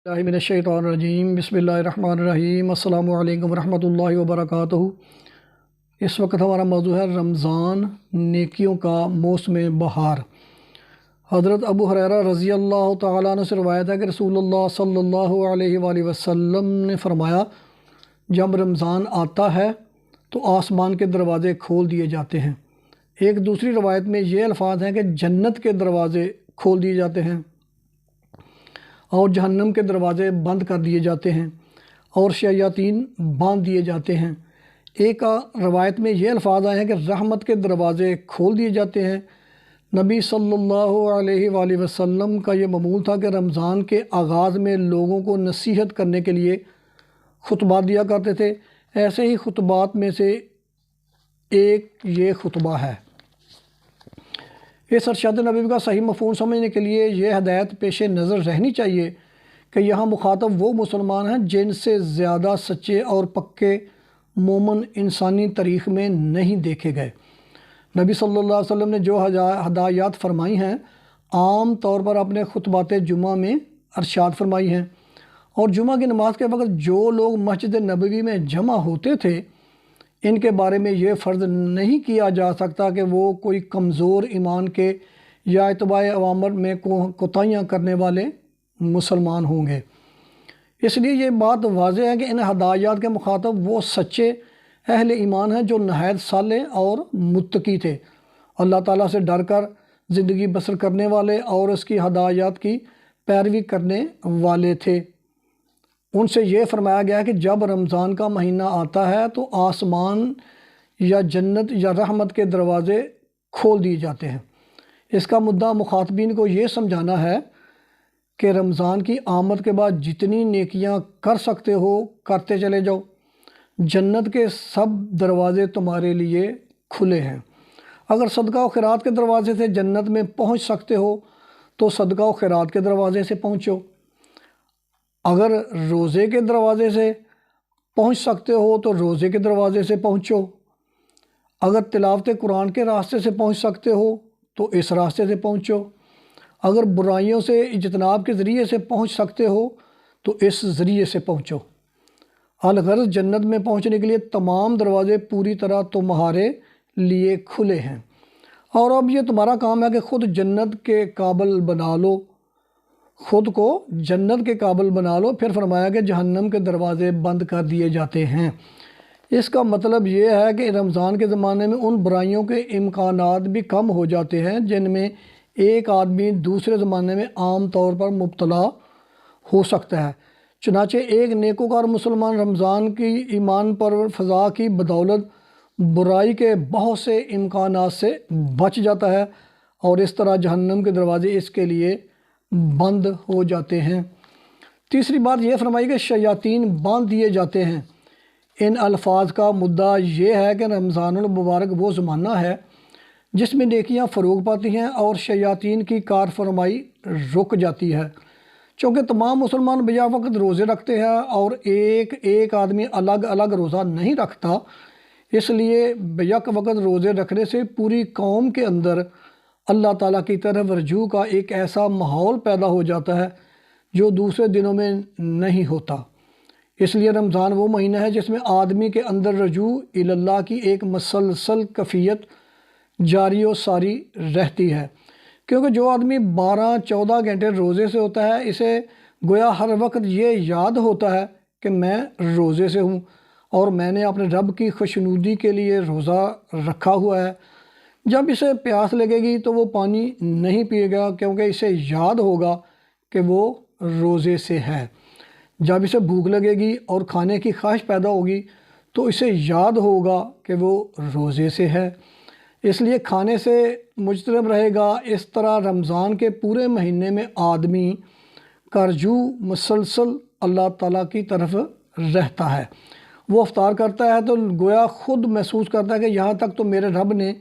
मिनश्शैतानिर्रजीम बिस्मिल्लाहिर्रहमानिर्रहीम अस्सलामु अलैकुम रहमतुल्लाहि व बरकातुहू। इस वक्त हमारा मौजू है रमज़ान नेकियों का मौसम बहार। हज़रत अबू हुरैरा रज़ी अल्लाह तआला अन्हु से रवायत है कि रसूलुल्लाह सल्लल्लाहु अलैहि वसल्लम ने फरमाया, जब रमज़ान आता है तो आसमान के दरवाज़े खोल दिए जाते हैं। एक दूसरी रवायत में ये अल्फाज हैं कि जन्नत के दरवाज़े खोल दिए जाते हैं और जहन्नम के दरवाज़े बंद कर दिए जाते हैं और शयातीन बांध दिए जाते हैं। एक रवायत में ये अल्फाज आए हैं कि रहमत के दरवाज़े खोल दिए जाते हैं। नबी सल्लल्लाहु अलैहि वसल्लम का ये मामूल था कि रमज़ान के आगाज़ में लोगों को नसीहत करने के लिए खुतबा दिया करते थे। ऐसे ही खुतबात में से एक ये खुतबा है। इस अरशाद नबी का सही मफ़हूम समझने के लिए ये हदायत पेश नज़र रहनी चाहिए कि यहाँ मुखातब वो मुसलमान हैं जिनसे ज़्यादा सच्चे और पक्के मोमन इंसानी तारीख़ में नहीं देखे गए। नबी सल्लल्लाहु अलैहि वसल्लम ने जो हदायत फरमाई हैं आम तौर पर अपने खुतबात जुमा में अरशाद फरमाई हैं, और जुमा की नमाज के वक्त जो लोग मस्जिद नबवी में जमा होते थे इनके बारे में ये फ़र्ज़ नहीं किया जा सकता कि वो कोई कमज़ोर ईमान के या इत्बाए अवामर में कोताहियाँ करने वाले मुसलमान होंगे। इसलिए ये बात वाज़ेह है कि इन हदायत के मुखातब वो सच्चे अहले ईमान हैं जो नहायत सालेह और मुत्तकी थे, अल्लाह ताला से डर कर ज़िंदगी बसर करने वाले और उसकी हदायत की पैरवी करने वाले थे। उनसे ये फरमाया गया है कि जब रमज़ान का महीना आता है तो आसमान या जन्नत या रहमत के दरवाज़े खोल दिए जाते हैं। इसका मुद्दा मुखातबीन को ये समझाना है कि रमज़ान की आमद के बाद जितनी नेकियां कर सकते हो करते चले जाओ। जन्नत के सब दरवाज़े तुम्हारे लिए खुले हैं। अगर सदका व खैरात के दरवाज़े से जन्नत में पहुंच सकते हो तो सदका व खैरात के दरवाज़े से पहुँचो। अगर रोज़े के दरवाज़े से पहुंच सकते हो तो रोज़े के दरवाज़े से पहुँचो। अगर तिलावत कुरान के रास्ते से पहुंच सकते हो तो इस रास्ते से पहुँचो। अगर बुराइयों से इज्तनाब के ज़रिए से पहुंच सकते हो तो इस ज़रिए से पहुँचो। अलगर्ज़ जन्नत में पहुँचने के लिए तमाम दरवाज़े पूरी तरह तुम्हारे लिए खुले हैं, और अब ये तुम्हारा काम है कि ख़ुद जन्नत के काबिल बना लो, ख़ुद को जन्नत के काबिल बना लो। फिर फरमाया कि जहन्नम के दरवाज़े बंद कर दिए जाते हैं। इसका मतलब ये है कि रमज़ान के ज़माने में उन बुराइयों के इम्कानात भी कम हो जाते हैं जिनमें एक आदमी दूसरे ज़माने में आम तौर पर मुब्तला हो सकता है। चुनाचे एक नेकोकार मुसलमान रमज़ान की ईमान पर फ़ज़ा की बदौलत बुराई के बहुत से इम्कानात से बच जाता है और इस तरह जहन्नम के दरवाज़े इसके लिए बंद हो जाते हैं। तीसरी बात यह फरमाई कि शयातीन बांध दिए जाते हैं। इन अल्फाज का मुद्दा ये है कि रमज़ानुल मुबारक वो ज़माना है जिसमें नेकियां फ़रोग़ पाती हैं और शयातीन की कार फरमाई रुक जाती है। चूँकि तमाम मुसलमान बजा वक्त रोज़े रखते हैं और एक एक आदमी अलग अलग रोज़ा नहीं रखता, इसलिए बेयक वक्त रोज़े रखने से पूरी कौम के अंदर अल्लाह ताला की तरफ रजू का एक ऐसा माहौल पैदा हो जाता है जो दूसरे दिनों में नहीं होता। इसलिए रमज़ान वो महीना है जिसमें आदमी के अंदर रजू इल्लाह की एक मसलसल कैफियत जारी और सारी रहती है, क्योंकि जो आदमी 12-14 घंटे रोज़े से होता है इसे गोया हर वक्त ये याद होता है कि मैं रोज़े से हूँ और मैंने अपने रब की खुशनुदी के लिए रोज़ा रखा हुआ है। जब इसे प्यास लगेगी तो वो पानी नहीं पिएगा क्योंकि इसे याद होगा कि वो रोज़े से है। जब इसे भूख लगेगी और खाने की ख्वाहिश पैदा होगी तो इसे याद होगा कि वो रोज़े से है, इसलिए खाने से मुजतनब रहेगा। इस तरह रमज़ान के पूरे महीने में आदमी का रजू मुसलसल अल्लाह ताला की तरफ रहता है। वो अफ्तार करता है तो गोया ख़ुद महसूस करता है कि यहाँ तक तो मेरे रब ने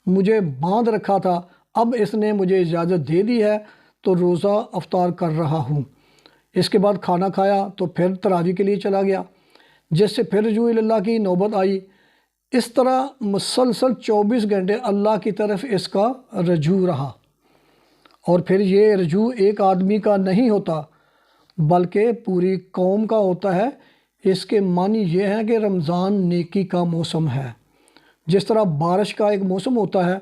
मुझे बांध रखा था, अब इसने मुझे इजाज़त दे दी है तो रोज़ा अफ्तार कर रहा हूँ। इसके बाद खाना खाया तो फिर तरावी के लिए चला गया, जिससे फिर रजू इल्लाह की नौबत आई। इस तरह मुसलसल 24 घंटे अल्लाह की तरफ इसका रजू रहा। और फिर ये रजू एक आदमी का नहीं होता, بلکہ پوری قوم کا ہوتا ہے۔ اس کے معنی یہ ہے کہ رمضان نیکی کا موسم ہے۔ جس طرح بارش کا ایک موسم ہوتا ہے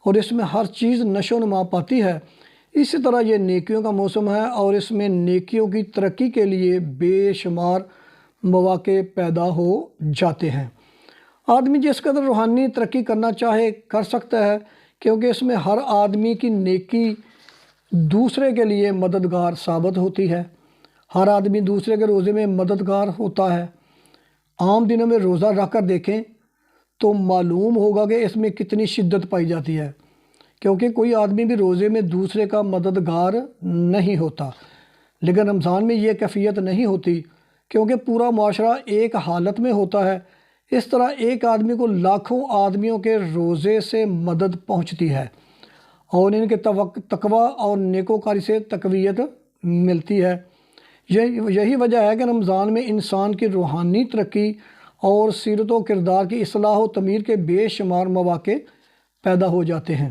اور اس میں ہر چیز نشو و نما پاتی ہے، اسی طرح یہ نیکیوں کا موسم ہے اور اس میں نیکیوں کی ترقی کے لیے بے شمار مواقع پیدا ہو جاتے ہیں۔ آدمی جس قدر روحانی ترقی کرنا چاہے کر سکتا ہے، کیونکہ اس میں ہر آدمی کی نیکی دوسرے کے لیے مددگار ثابت ہوتی ہے۔ ہر آدمی دوسرے کے روزے میں مددگار ہوتا ہے۔ عام دنوں میں روزہ رکھ کر دیکھیں تو معلوم ہوگا کہ اس میں کتنی شدت پائی جاتی ہے، کیونکہ کوئی آدمی بھی روزے میں دوسرے کا مددگار نہیں ہوتا۔ لیکن رمضان میں یہ کیفیت نہیں ہوتی، کیونکہ پورا معاشرہ ایک حالت میں ہوتا ہے۔ اس طرح ایک آدمی کو لاکھوں آدمیوں کے روزے سے مدد پہنچتی ہے اور ان کے تقویٰ اور نیکوکاری سے تقویت ملتی ہے۔ یہی وجہ ہے کہ رمضان میں انسان کی روحانی ترقی اور سیرت و کردار کی اصلاح و تعمیر کے بے شمار مواقع پیدا ہو جاتے ہیں۔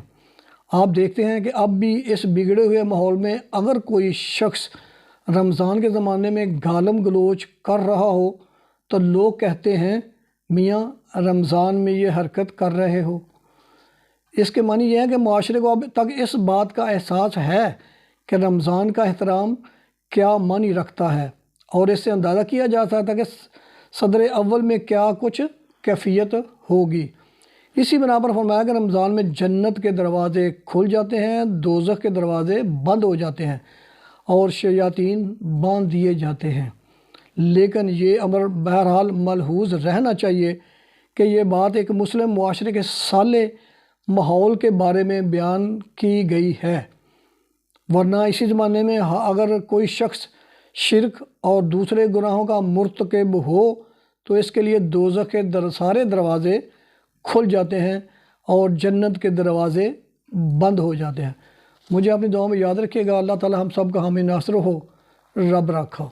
آپ دیکھتے ہیں کہ اب بھی اس بگڑے ہوئے ماحول میں اگر کوئی شخص رمضان کے زمانے میں گالم گلوچ کر رہا ہو تو لوگ کہتے ہیں، میاں رمضان میں یہ حرکت کر رہے ہو۔ اس کے معنی یہ ہے کہ معاشرے کو اب تک اس بات کا احساس ہے کہ رمضان کا احترام کیا معنی رکھتا ہے، اور اس سے اندازہ کیا جا سکتا ہے کہ صدر اول میں کیا کچھ کیفیت ہوگی۔ اسی بنا پر فرمایا کہ رمضان میں جنت کے دروازے کھل جاتے ہیں، دوزخ کے دروازے بند ہو جاتے ہیں اور شیاطین باندھ دیے جاتے ہیں۔ لیکن یہ امر بہرحال ملحوظ رہنا چاہیے کہ یہ بات ایک مسلم معاشرے کے صالح ماحول کے بارے میں بیان کی گئی ہے، ورنہ اسی زمانے میں اگر کوئی شخص شرک اور دوسرے گناہوں کا مرتکب ہو تو اس کے لیے دوزخ کے سارے دروازے کھل جاتے ہیں اور جنت کے دروازے بند ہو جاتے ہیں۔ مجھے اپنی دعا میں یاد رکھیے گا۔ اللہ تعالی ہم سب کا حامی ناصر ہو۔ رب رکھا۔